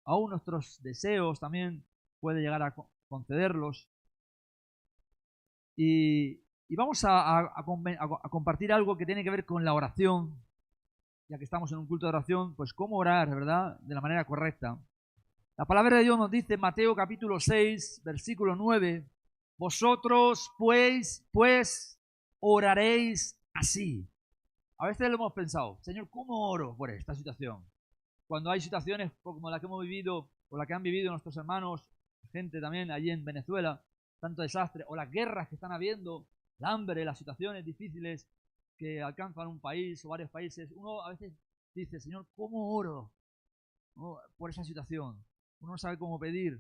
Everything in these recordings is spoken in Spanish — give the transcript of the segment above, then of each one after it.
aún nuestros deseos también puede llegar a concederlos. Y vamos a compartir algo que tiene que ver con la oración, ya que estamos en un culto de oración, pues cómo orar, ¿verdad?, de la manera correcta. La palabra de Dios nos dice en Mateo capítulo 6, versículo 9, vosotros pues oraréis así. A veces lo hemos pensado, Señor, ¿cómo oro por esta situación? Cuando hay situaciones como la que hemos vivido o la que han vivido nuestros hermanos, gente también allí en Venezuela, tanto desastre, o las guerras que están habiendo, el hambre, las situaciones difíciles que alcanzan un país o varios países, uno a veces dice, Señor, ¿cómo oro por esa situación? Uno no sabe cómo pedir.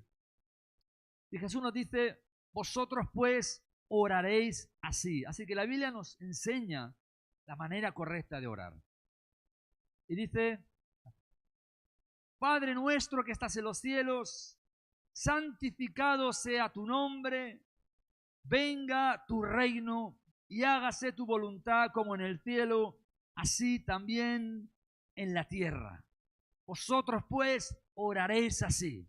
Y Jesús nos dice, vosotros pues oraréis así. Así que la Biblia nos enseña la manera correcta de orar. Y dice, Padre nuestro que estás en los cielos, santificado sea tu nombre, venga tu reino y hágase tu voluntad como en el cielo, así también en la tierra. Vosotros pues oraréis así.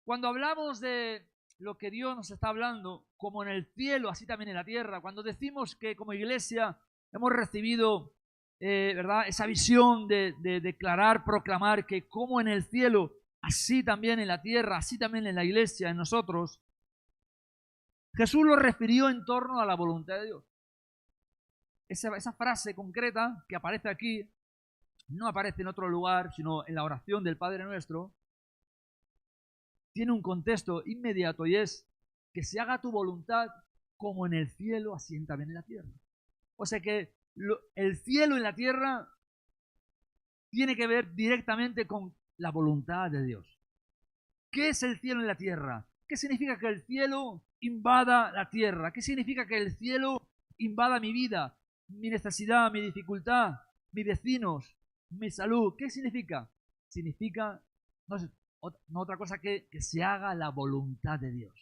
Cuando hablamos de lo que Dios nos está hablando, como en el cielo, así también en la tierra, cuando decimos que como iglesia hemos recibido ¿verdad?, esa visión de declarar, proclamar que como en el cielo, así también en la tierra, así también en la iglesia, en nosotros, Jesús lo refirió en torno a la voluntad de Dios. Esa frase concreta que aparece aquí, no aparece en otro lugar, sino en la oración del Padre Nuestro, tiene un contexto inmediato y es que se haga tu voluntad como en el cielo, así también en la tierra. O sea que el cielo y la tierra tiene que ver directamente con la voluntad de Dios. ¿Qué es el cielo y la tierra? ¿Qué significa que el cielo invada la tierra? ¿Qué significa que el cielo invada mi vida, mi necesidad, mi dificultad, mis vecinos, mi salud? ¿Qué significa? Significa no otra cosa que se haga la voluntad de Dios.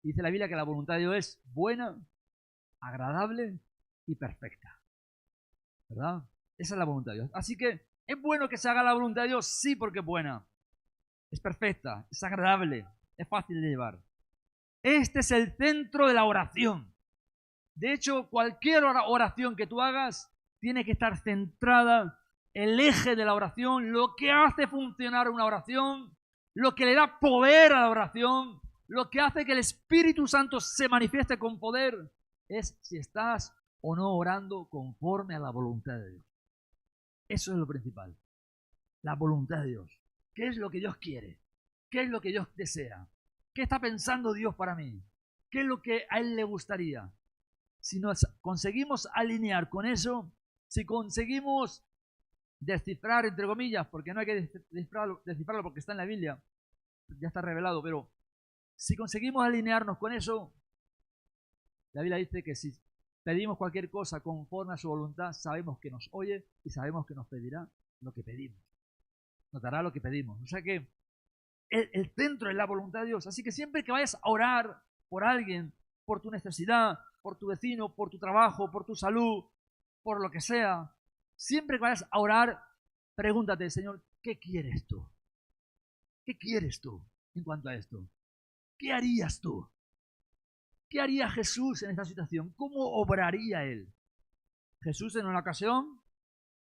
Dice la Biblia que la voluntad de Dios es buena, agradable y perfecta. ¿Verdad? Esa es la voluntad de Dios. Así que, ¿es bueno que se haga la voluntad de Dios? Sí, porque es buena. Es perfecta, es agradable, es fácil de llevar. Este es el centro de la oración. De hecho, cualquier oración que tú hagas tiene que estar centrada, el eje de la oración, lo que hace funcionar una oración, lo que le da poder a la oración, lo que hace que el Espíritu Santo se manifieste con poder, es si estás o no orando conforme a la voluntad de Dios. Eso es lo principal, la voluntad de Dios. ¿Qué es lo que Dios quiere? ¿Qué es lo que Dios desea? ¿Qué está pensando Dios para mí? ¿Qué es lo que a Él le gustaría? Si nos conseguimos alinear con eso, si conseguimos descifrar, entre comillas, porque no hay que descifrarlo porque está en la Biblia, ya está revelado, pero si conseguimos alinearnos con eso, la Biblia dice que si pedimos cualquier cosa conforme a su voluntad, sabemos que nos oye y sabemos que nos pedirá lo que pedimos. Nos dará lo que pedimos. O sea que el centro es la voluntad de Dios. Así que siempre que vayas a orar por alguien, por tu necesidad, por tu vecino, por tu trabajo, por tu salud, por lo que sea, siempre que vayas a orar, pregúntate, Señor, ¿qué quieres tú? ¿Qué quieres tú en cuanto a esto? ¿Qué harías tú? ¿Qué haría Jesús en esta situación? ¿Cómo obraría Él? Jesús en una ocasión,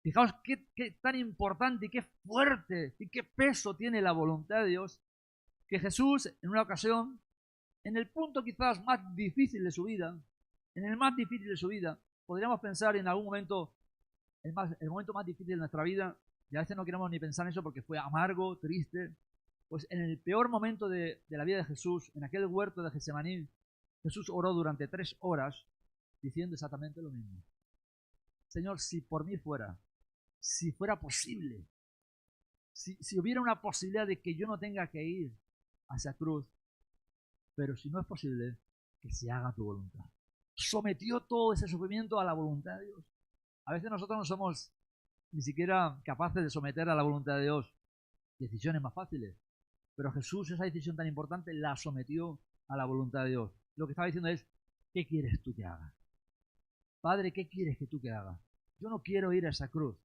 fijaos qué tan importante y qué fuerte y qué peso tiene la voluntad de Dios, que Jesús en una ocasión, en el punto quizás más difícil de su vida, en el más difícil de su vida, podríamos pensar en algún momento, el momento más difícil de nuestra vida, y a veces no queremos ni pensar en eso porque fue amargo, triste, pues en el peor momento de la vida de Jesús, en aquel huerto de Getsemaní, Jesús oró durante 3 horas diciendo exactamente lo mismo. Señor, si por mí fuera, si fuera posible, si hubiera una posibilidad de que yo no tenga que ir hacia cruz, pero si no es posible, que se haga tu voluntad. Sometió todo ese sufrimiento a la voluntad de Dios. A veces nosotros no somos ni siquiera capaces de someter a la voluntad de Dios decisiones más fáciles, pero Jesús esa decisión tan importante la sometió a la voluntad de Dios. Lo que estaba diciendo es, ¿qué quieres tú que haga? Padre, ¿qué quieres que tú que haga? Yo no quiero ir a esa cruz.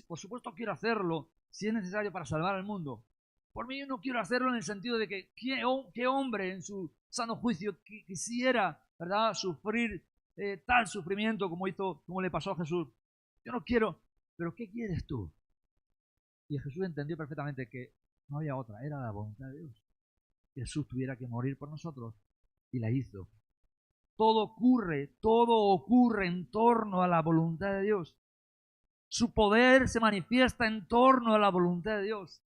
Por supuesto quiero hacerlo si es necesario para salvar al mundo, Por mí yo no quiero hacerlo en el sentido de que qué hombre en su sano juicio quisiera, ¿verdad?, sufrir tal sufrimiento como le pasó a Jesús. Yo no quiero, pero ¿qué quieres tú? Y Jesús entendió perfectamente que no había otra, era la voluntad de Dios. Jesús tuviera que morir por nosotros y la hizo. Todo ocurre en torno a la voluntad de Dios. Su poder se manifiesta en torno a la voluntad de Dios.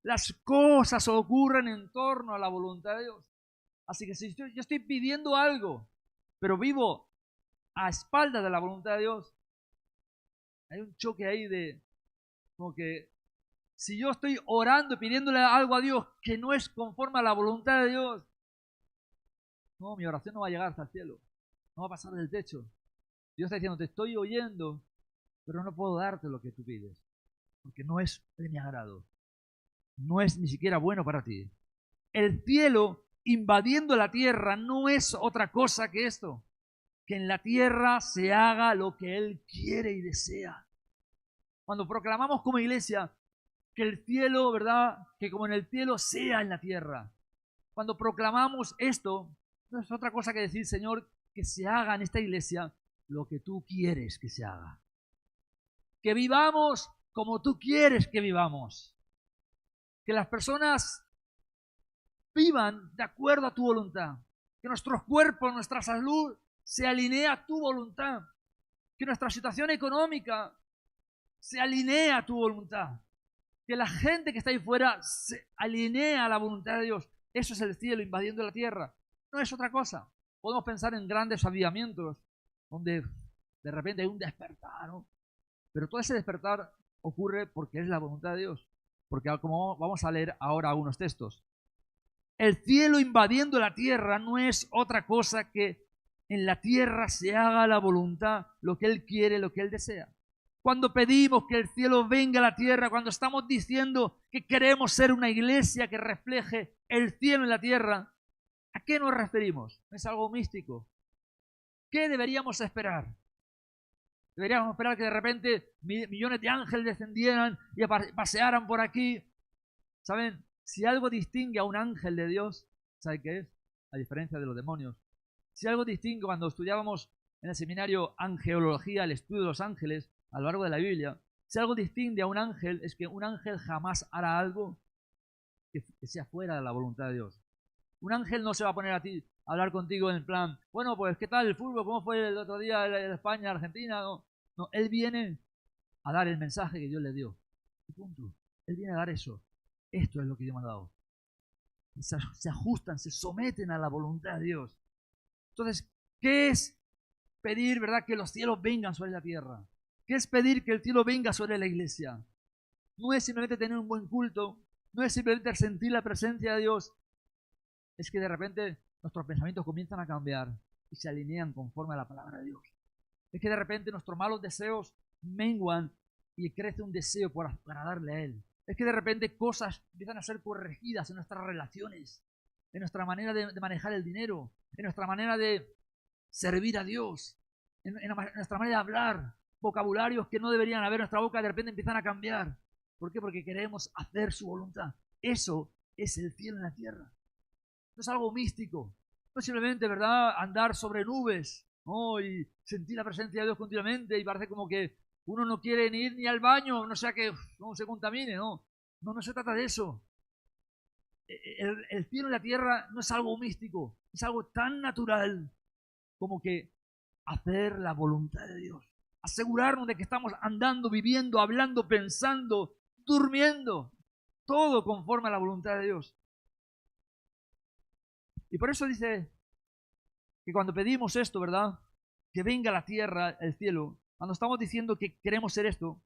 Las cosas ocurren en torno a la voluntad de Dios. Así que si yo estoy pidiendo algo, pero vivo a espaldas de la voluntad de Dios, hay un choque ahí de como que si yo estoy orando y pidiéndole algo a Dios que no es conforme a la voluntad de Dios, no, mi oración no va a llegar hasta el cielo, no va a pasar del techo. Dios está diciendo, te estoy oyendo, pero no puedo darte lo que tú pides, porque no es de mi agrado, no es ni siquiera bueno para ti. El cielo invadiendo la tierra no es otra cosa que esto, que en la tierra se haga lo que Él quiere y desea. Cuando proclamamos como iglesia que el cielo, ¿verdad?, que como en el cielo sea en la tierra. Cuando proclamamos esto, no es otra cosa que decir, Señor, que se haga en esta iglesia lo que tú quieres que se haga. Que vivamos como tú quieres que vivamos. Que las personas vivan de acuerdo a tu voluntad. Que nuestros cuerpos, nuestra salud se alinee a tu voluntad. Que nuestra situación económica se alinee a tu voluntad. Que la gente que está ahí fuera se alinee a la voluntad de Dios. Eso es el cielo invadiendo la tierra. No es otra cosa. Podemos pensar en grandes avivamientos donde de repente hay un despertar, ¿no? Pero todo ese despertar ocurre porque es la voluntad de Dios. Porque como vamos a leer ahora algunos textos, el cielo invadiendo la tierra no es otra cosa que en la tierra se haga la voluntad, lo que Él quiere, lo que Él desea. Cuando pedimos que el cielo venga a la tierra, cuando estamos diciendo que queremos ser una iglesia que refleje el cielo en la tierra, ¿a qué nos referimos? ¿Es algo místico? ¿Qué deberíamos esperar? Deberíamos esperar que de repente millones de ángeles descendieran y pasearan por aquí. ¿Saben? Si algo distingue a un ángel de Dios, ¿sabe qué es? A diferencia de los demonios. Si algo distingue cuando estudiábamos en el seminario angelología, el estudio de los ángeles, a lo largo de la Biblia, si algo distingue a un ángel es que un ángel jamás hará algo que sea fuera de la voluntad de Dios. Un ángel no se va a poner a ti a hablar contigo en el plan, bueno, pues ¿qué tal el fútbol? ¿Cómo fue el otro día en España, Argentina? No, él viene a dar el mensaje que Dios le dio. Y punto. Él viene a dar eso. Esto es lo que Dios me ha dado. Se ajustan, se someten a la voluntad de Dios. Entonces, ¿qué es pedir, verdad, que los cielos vengan sobre la tierra? ¿Qué es pedir que el cielo venga sobre la iglesia? No es simplemente tener un buen culto, no es simplemente sentir la presencia de Dios, es que de repente nuestros pensamientos comienzan a cambiar y se alinean conforme a la palabra de Dios. Es que de repente nuestros malos deseos menguan y crece un deseo por agradarle a Él. Es que de repente cosas empiezan a ser corregidas en nuestras relaciones, en nuestra manera de manejar el dinero, en nuestra manera de servir a Dios, en nuestra manera de hablar. Vocabularios que no deberían haber en nuestra boca de repente empiezan a cambiar. ¿Por qué? Porque queremos hacer su voluntad. Eso es el cielo en la tierra. No es algo místico. No es simplemente, ¿verdad?, andar sobre nubes, ¿no?, y sentir la presencia de Dios continuamente y parece como que uno no quiere ni ir ni al baño, no sea que no se contamine, ¿no? No se trata de eso. El cielo en la tierra no es algo místico, es algo tan natural como que hacer la voluntad de Dios. Asegurarnos de que estamos andando, viviendo, hablando, pensando, durmiendo, todo conforme a la voluntad de Dios. Y por eso dice que cuando pedimos esto, ¿verdad?, que venga la tierra, el cielo, cuando estamos diciendo que queremos ser esto,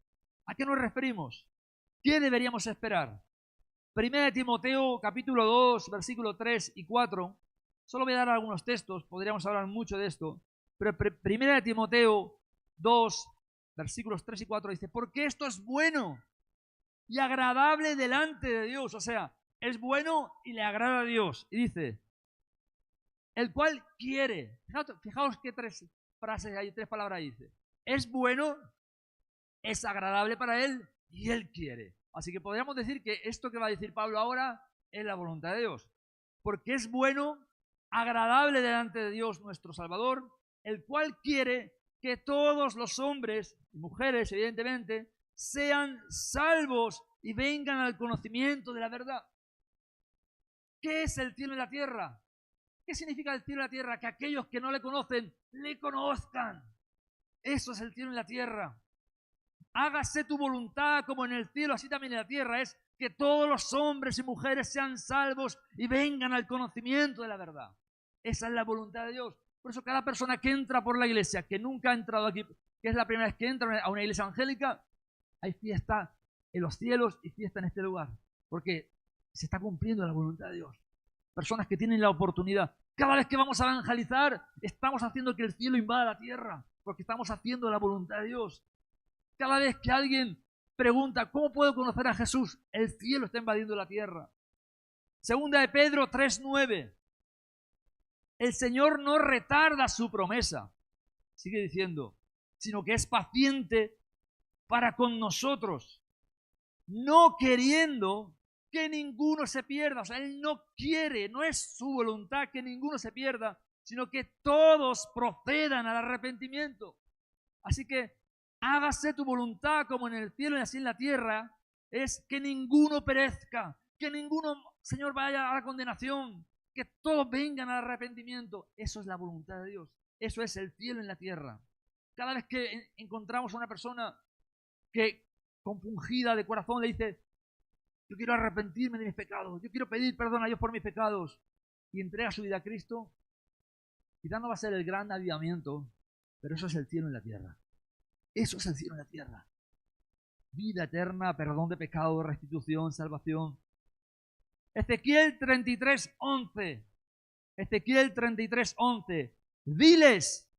¿a qué nos referimos? ¿Qué deberíamos esperar? 1 Timoteo capítulo 2, versículo 3 y 4. Solo voy a dar algunos textos, podríamos hablar mucho de esto, pero 1 Timoteo 2, versículos 3 y 4 dice, porque esto es bueno y agradable delante de Dios. O sea, es bueno y le agrada a Dios. Y dice, el cual quiere. Fijaos qué tres frases hay, tres palabras dice. Es bueno, es agradable para Él y Él quiere. Así que podríamos decir que esto que va a decir Pablo ahora es la voluntad de Dios, porque es bueno, agradable delante de Dios nuestro Salvador, el cual quiere que todos los hombres y mujeres, evidentemente, sean salvos y vengan al conocimiento de la verdad. ¿Qué es el cielo y la tierra? ¿Qué significa el cielo y la tierra? Que aquellos que no le conocen, le conozcan. Eso es el cielo y la tierra. Hágase tu voluntad como en el cielo, así también en la tierra. Es que todos los hombres y mujeres sean salvos y vengan al conocimiento de la verdad. Esa es la voluntad de Dios. Por eso cada persona que entra por la iglesia, que nunca ha entrado aquí, que es la primera vez que entra a una iglesia angélica, hay fiesta en los cielos y fiesta en este lugar. Porque se está cumpliendo la voluntad de Dios. Personas que tienen la oportunidad. Cada vez que vamos a evangelizar, estamos haciendo que el cielo invada la tierra, porque estamos haciendo la voluntad de Dios. Cada vez que alguien pregunta, ¿cómo puedo conocer a Jesús? El cielo está invadiendo la tierra. Segunda de Pedro 3:9. El Señor no retarda su promesa, sigue diciendo, sino que es paciente para con nosotros, no queriendo que ninguno se pierda. O sea, Él no quiere, no es su voluntad que ninguno se pierda, sino que todos procedan al arrepentimiento. Así que hágase tu voluntad como en el cielo y así en la tierra, es que ninguno perezca, que ninguno, Señor, vaya a la condenación, que todos vengan al arrepentimiento. Eso es la voluntad de Dios, eso es el cielo en la tierra. Cada vez que encontramos a una persona que compungida de corazón le dice, yo quiero arrepentirme de mis pecados, yo quiero pedir perdón a Dios por mis pecados, y entrega su vida a Cristo, quizás no va a ser el gran avivamiento, pero eso es el cielo en la tierra. Eso es el cielo en la tierra. Vida eterna, perdón de pecado, restitución, salvación. Ezequiel 33:11. Ezequiel 33:11. Diles,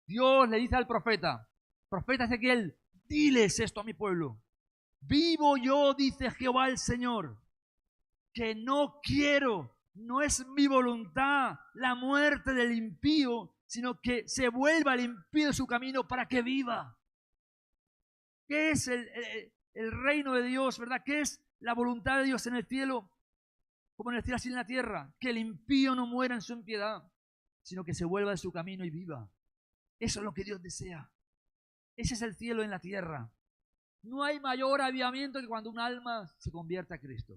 Dios le dice al profeta Ezequiel, diles esto a mi pueblo. Vivo yo, dice Jehová el Señor, que no quiero, no es mi voluntad la muerte del impío, sino que se vuelva el impío de su camino para que viva. ¿Qué es el reino de Dios, verdad? ¿Qué es la voluntad de Dios en el cielo? Como en el cielo así en la tierra. Que el impío no muera en su impiedad, sino que se vuelva de su camino y viva. Eso es lo que Dios desea. Ese es el cielo en la tierra. No hay mayor avivamiento que cuando un alma se convierte a Cristo.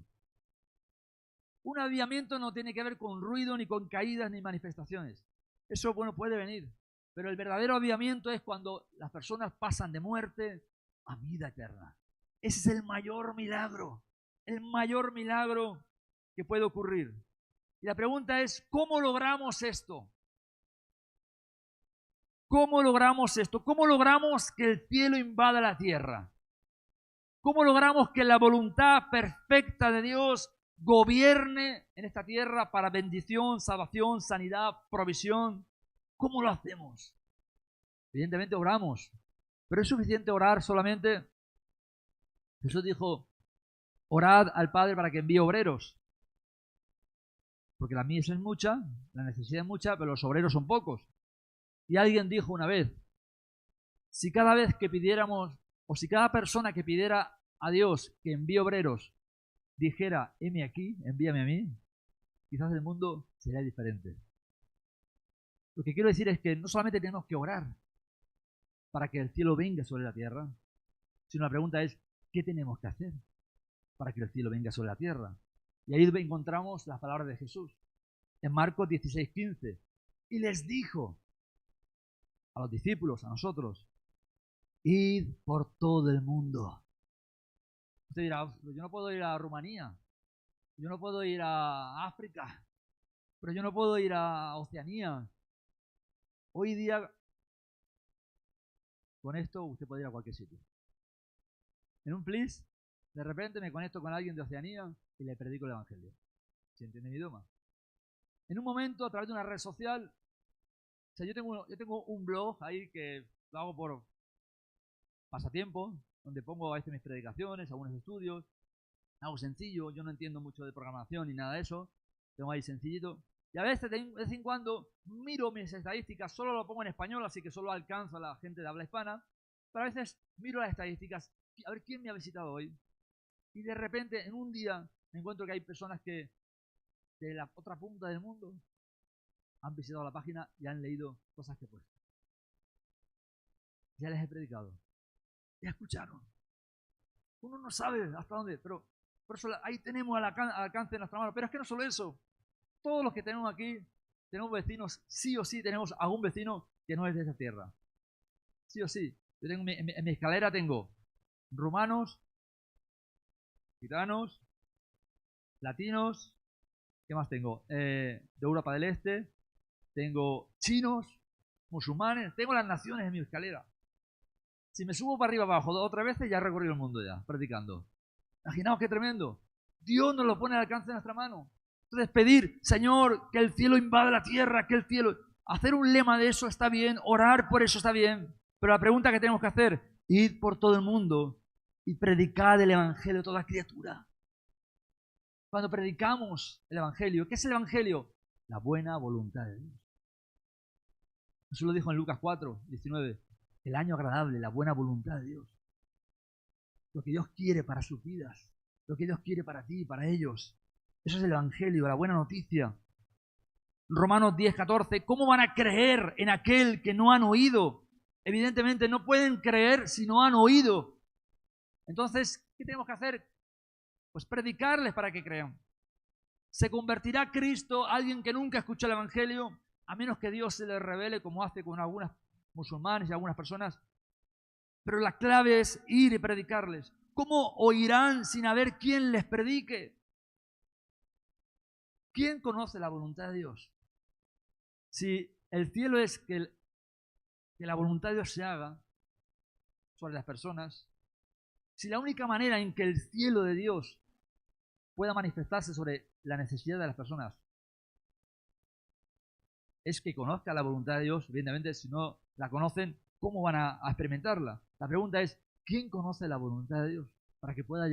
Un avivamiento no tiene que ver con ruido, ni con caídas, ni manifestaciones. Eso, bueno, puede venir. Pero el verdadero avivamiento es cuando las personas pasan de muerte a vida eterna. Ese es el mayor milagro que puede ocurrir. Y la pregunta es, ¿cómo logramos esto? ¿Cómo logramos esto? ¿Cómo logramos que el cielo invada la tierra? ¿Cómo logramos que la voluntad perfecta de Dios gobierne en esta tierra para bendición, salvación, sanidad, provisión? ¿Cómo lo hacemos? Evidentemente oramos, pero es suficiente orar solamente. Jesús dijo, orad al Padre para que envíe obreros, porque la mies es mucha, la necesidad es mucha, pero los obreros son pocos. Y alguien dijo una vez, si cada vez que pidiéramos, o si cada persona que pidiera a Dios que envíe obreros dijera, heme aquí, envíame a mí, quizás el mundo sería diferente. Lo que quiero decir es que no solamente tenemos que orar para que el cielo venga sobre la tierra, sino la pregunta es, ¿qué tenemos que hacer para que el cielo venga sobre la tierra? Y ahí encontramos las palabras de Jesús. En Marcos 16:15. Y les dijo a los discípulos, a nosotros, id por todo el mundo. Usted dirá, yo no puedo ir a Rumanía, yo no puedo ir a África, pero yo no puedo ir a Oceanía. Hoy día, con esto, usted puede ir a cualquier sitio. En un plis, de repente me conecto con alguien de Oceanía y le predico el Evangelio. ¿Se entiende mi idioma? En un momento, a través de una red social, o sea, yo tengo un blog ahí que lo hago por pasatiempo, donde pongo a veces mis predicaciones, algunos estudios, algo sencillo, yo no entiendo mucho de programación ni nada de eso, tengo ahí sencillito, y a veces de vez en cuando miro mis estadísticas, solo lo pongo en español, así que solo alcanzo a la gente de habla hispana, pero a veces miro las estadísticas, a ver quién me ha visitado hoy, Y de repente, en un día, me encuentro que hay personas que de la otra punta del mundo han visitado la página y han leído cosas que he puesto. Ya les he predicado. Ya escucharon. Uno no sabe hasta dónde, pero por eso ahí tenemos al alcance de nuestra mano. Pero es que no solo eso. Todos los que tenemos aquí, tenemos vecinos, sí o sí tenemos algún vecino que no es de esa tierra. Sí o sí. Yo tengo en mi escalera tengo rumanos, gitanos, latinos, ¿qué más tengo? De Europa del Este, tengo chinos, musulmanes, tengo las naciones en mi escalera. Si me subo para arriba abajo 2 o 3 veces, ya he recorrido el mundo ya, practicando. Imaginaos qué tremendo. Dios nos lo pone al alcance de nuestra mano. Entonces pedir, Señor, que el cielo invada la tierra, que el cielo... Hacer un lema de eso está bien, orar por eso está bien. Pero la pregunta que tenemos que hacer, id por todo el mundo y predicad el Evangelio a toda criatura. Cuando predicamos el Evangelio, ¿qué es el Evangelio? La buena voluntad de Dios. Jesús lo dijo en Lucas 4, 19. El año agradable, la buena voluntad de Dios. Lo que Dios quiere para sus vidas. Lo que Dios quiere para ti y para ellos. Eso es el Evangelio, la buena noticia. Romanos 10, 14. ¿Cómo van a creer en aquel que no han oído? Evidentemente no pueden creer si no han oído. Entonces, ¿qué tenemos que hacer? Pues predicarles para que crean. ¿Se convertirá Cristo a alguien que nunca escuchó el Evangelio? A menos que Dios se le revele, como hace con algunas musulmanes y algunas personas. Pero la clave es ir y predicarles. ¿Cómo oirán sin haber quien les predique? ¿Quién conoce la voluntad de Dios? Si el cielo es que la voluntad de Dios se haga sobre las personas, si la única manera en que el cielo de Dios pueda manifestarse sobre la necesidad de las personas es que conozca la voluntad de Dios, evidentemente si no la conocen, ¿cómo van a experimentarla? La pregunta es, ¿quién conoce la voluntad de Dios para que pueda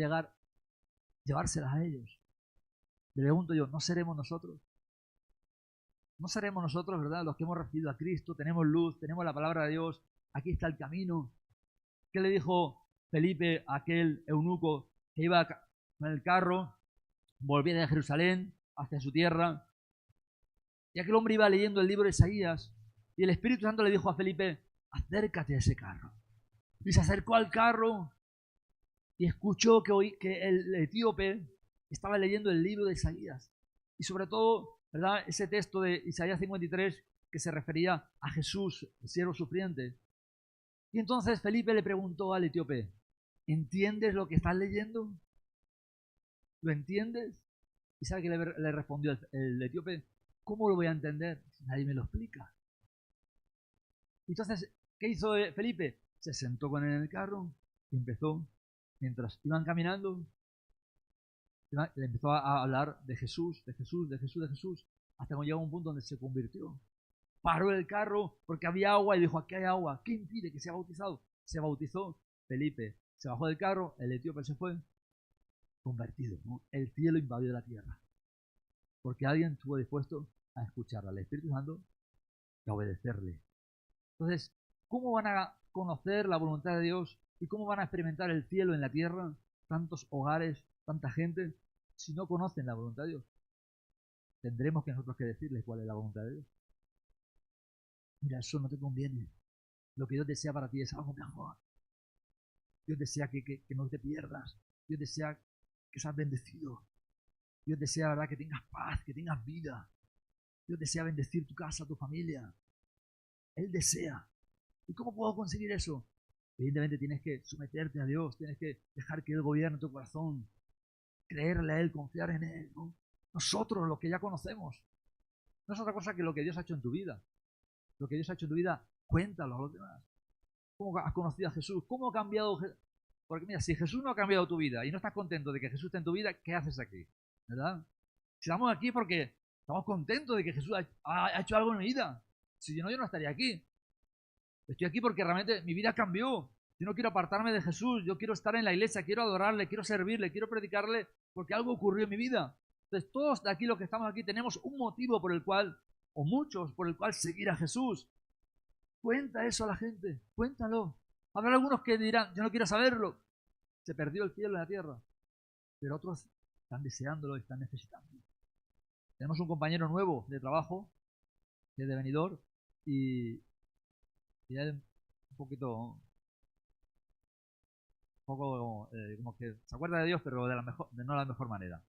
llevárselas a ellos? Le pregunto yo, ¿no seremos nosotros? ¿No seremos nosotros, verdad, los que hemos recibido a Cristo? Tenemos luz, tenemos la palabra de Dios, aquí está el camino. ¿Qué le dijo Felipe a aquel eunuco que iba en el carro, volvía de Jerusalén hacia su tierra? Y aquel hombre iba leyendo el libro de Isaías y el Espíritu Santo le dijo a Felipe, acércate a ese carro. Y se acercó al carro y escuchó que el etíope estaba leyendo el libro de Isaías. Y sobre todo, ¿verdad?, ese texto de Isaías 53 que se refería a Jesús, el siervo sufriente. Y entonces Felipe le preguntó al etíope, ¿entiendes lo que estás leyendo? ¿Lo entiendes? ¿Y sabe qué le respondió el etíope? ¿Cómo lo voy a entender? Nadie me lo explica. Entonces, ¿qué hizo Felipe? Se sentó con él en el carro y empezó, mientras iban caminando, le empezó a hablar de Jesús, de Jesús, de Jesús, de Jesús, hasta que llegó a un punto donde se convirtió. Paró el carro porque había agua y dijo, aquí hay agua, ¿qué impide que sea bautizado? Se bautizó Felipe, se bajó del carro, el etíope se fue, convertido, ¿no? El cielo invadió la tierra, porque alguien estuvo dispuesto a escuchar al Espíritu Santo y a obedecerle. Entonces, ¿cómo van a conocer la voluntad de Dios y cómo van a experimentar el cielo en la tierra, tantos hogares, tanta gente, si no conocen la voluntad de Dios? Tendremos que nosotros que decirles cuál es la voluntad de Dios. Mira, eso no te conviene. Lo que Dios desea para ti es algo mejor. Dios desea que no te pierdas. Dios desea que seas bendecido. Dios desea, ¿verdad?, que tengas paz, que tengas vida. Dios desea bendecir tu casa, tu familia. Él desea. ¿Y cómo puedo conseguir eso? Evidentemente tienes que someterte a Dios, tienes que dejar que Él gobierne tu corazón, creerle a Él, confiar en Él, ¿no? Nosotros, los que ya conocemos, no es otra cosa que lo que Dios ha hecho en tu vida. Lo que Dios ha hecho en tu vida, cuéntalo a los demás. ¿Cómo has conocido a Jesús? ¿Cómo ha cambiado? Porque mira, si Jesús no ha cambiado tu vida y no estás contento de que Jesús esté en tu vida, ¿qué haces aquí? ¿Verdad? Si estamos aquí porque estamos contentos de que Jesús ha hecho algo en mi vida. Si no, yo no estaría aquí. Estoy aquí porque realmente mi vida cambió. Yo no quiero apartarme de Jesús, yo quiero estar en la iglesia, quiero adorarle, quiero servirle, quiero predicarle, porque algo ocurrió en mi vida. Entonces todos de aquí, los que estamos aquí, tenemos un motivo por el cual, o muchos, por el cual seguir a Jesús. Cuenta eso a la gente, cuéntalo. Habrá algunos que dirán, yo no quiero saberlo. Se perdió el cielo en la tierra. pero otros están deseándolo y están necesitando. Tenemos un compañero nuevo de trabajo, que es de Benidorm, y él un poco como que se acuerda de Dios, pero de no de la mejor manera.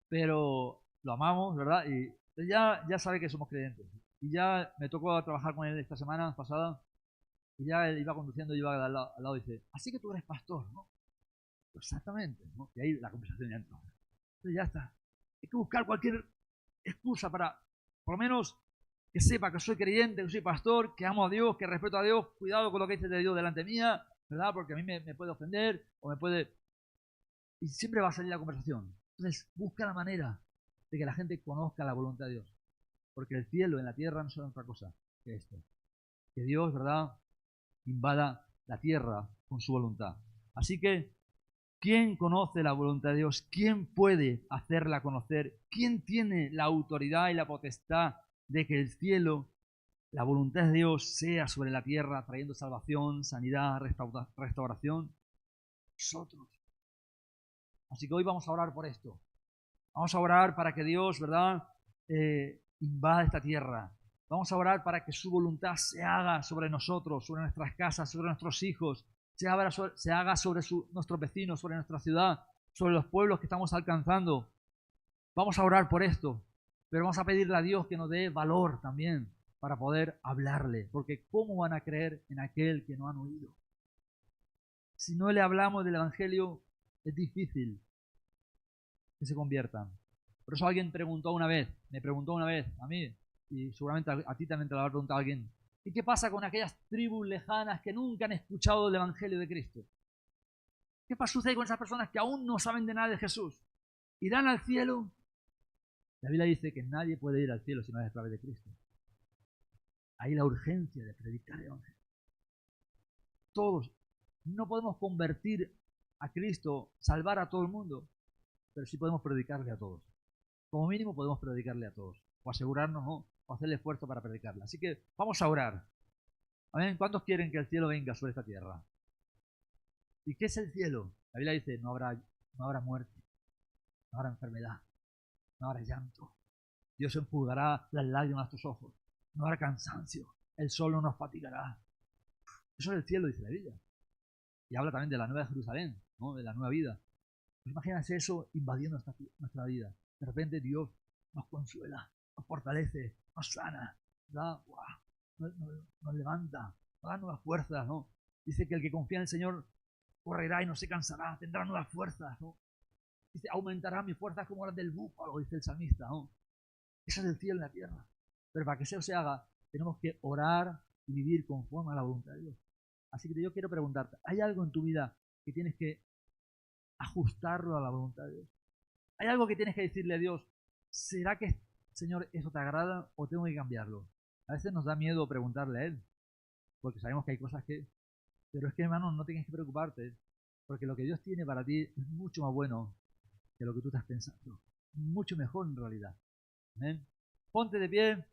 Pero lo amamos, ¿verdad? Y él ya sabe que somos creyentes. Y ya me tocó trabajar con él esta semana pasada, y ya él iba conduciendo y iba al lado y dice, así que tú eres pastor, ¿no? Exactamente, ¿no? Y ahí la conversación ya entró. Entonces ya está. Hay que buscar cualquier excusa para, por lo menos, que sepa que soy creyente, que soy pastor, que amo a Dios, que respeto a Dios. Cuidado con lo que dice de Dios delante mía, ¿verdad? Porque a mí me puede ofender o me puede... Y siempre va a salir la conversación. Entonces, busca la manera de que la gente conozca la voluntad de Dios. Porque el cielo en la tierra no son otra cosa que esto. Que Dios, ¿verdad?, invada la tierra con su voluntad. Así que, ¿quién conoce la voluntad de Dios? ¿Quién puede hacerla conocer? ¿Quién tiene la autoridad y la potestad de que el cielo, la voluntad de Dios, sea sobre la tierra, trayendo salvación, sanidad, restauración? Nosotros. Así que hoy vamos a orar por esto. Vamos a orar para que Dios, ¿verdad?, invada esta tierra. Vamos a orar para que su voluntad se haga sobre nosotros, sobre nuestras casas, sobre nuestros hijos, se haga sobre nuestros vecinos, sobre nuestra ciudad, sobre los pueblos que estamos alcanzando. Vamos a orar por esto, pero vamos a pedirle a Dios que nos dé valor también para poder hablarle, porque ¿cómo van a creer en aquel que no han oído? Si no le hablamos del Evangelio, es difícil que se conviertan. Por eso alguien me preguntó una vez a mí, y seguramente a ti también te lo va a preguntar alguien, ¿y qué pasa con aquellas tribus lejanas que nunca han escuchado el Evangelio de Cristo? ¿Qué sucede con esas personas que aún no saben de nada de Jesús? ¿Irán al cielo? La Biblia dice que nadie puede ir al cielo si no es a través de Cristo. Hay la urgencia de predicar el Evangelio. Todos. No podemos convertir a Cristo, salvar a todo el mundo, pero sí podemos predicarle a todos. Como mínimo podemos predicarle a todos, o asegurarnos, ¿no?, o hacer el esfuerzo para predicarle. Así que vamos a orar. Amén. ¿Cuántos quieren que el cielo venga sobre esta tierra? ¿Y qué es el cielo? La Biblia dice, no habrá muerte, no habrá enfermedad, no habrá llanto. Dios enjugará las lágrimas de tus ojos. No habrá cansancio. El sol no nos fatigará. Eso es el cielo, dice la Biblia. Y habla también de la nueva Jerusalén, ¿no?, de la nueva vida. Pues imagínense eso invadiendo nuestra vida. De repente Dios nos consuela, nos fortalece, nos sana, ¿verdad? Nos levanta, nos da nuevas fuerzas, ¿no? Dice que el que confía en el Señor correrá y no se cansará, tendrá nuevas fuerzas, ¿no? Dice, aumentará mis fuerzas como las del búfalo, dice el salmista, ¿no? Eso es el cielo en la tierra. Pero para que eso se haga, tenemos que orar y vivir conforme a la voluntad de Dios. Así que yo quiero preguntarte, ¿hay algo en tu vida que tienes que ajustarlo a la voluntad de Dios? ¿Hay algo que tienes que decirle a Dios? ¿Será que, Señor, eso te agrada o tengo que cambiarlo? A veces nos da miedo preguntarle a Él, porque sabemos que hay cosas que... Pero es que, hermano, no tienes que preocuparte, porque lo que Dios tiene para ti es mucho más bueno que lo que tú estás pensando. Mucho mejor en realidad. ¿Amén? Ponte de pie.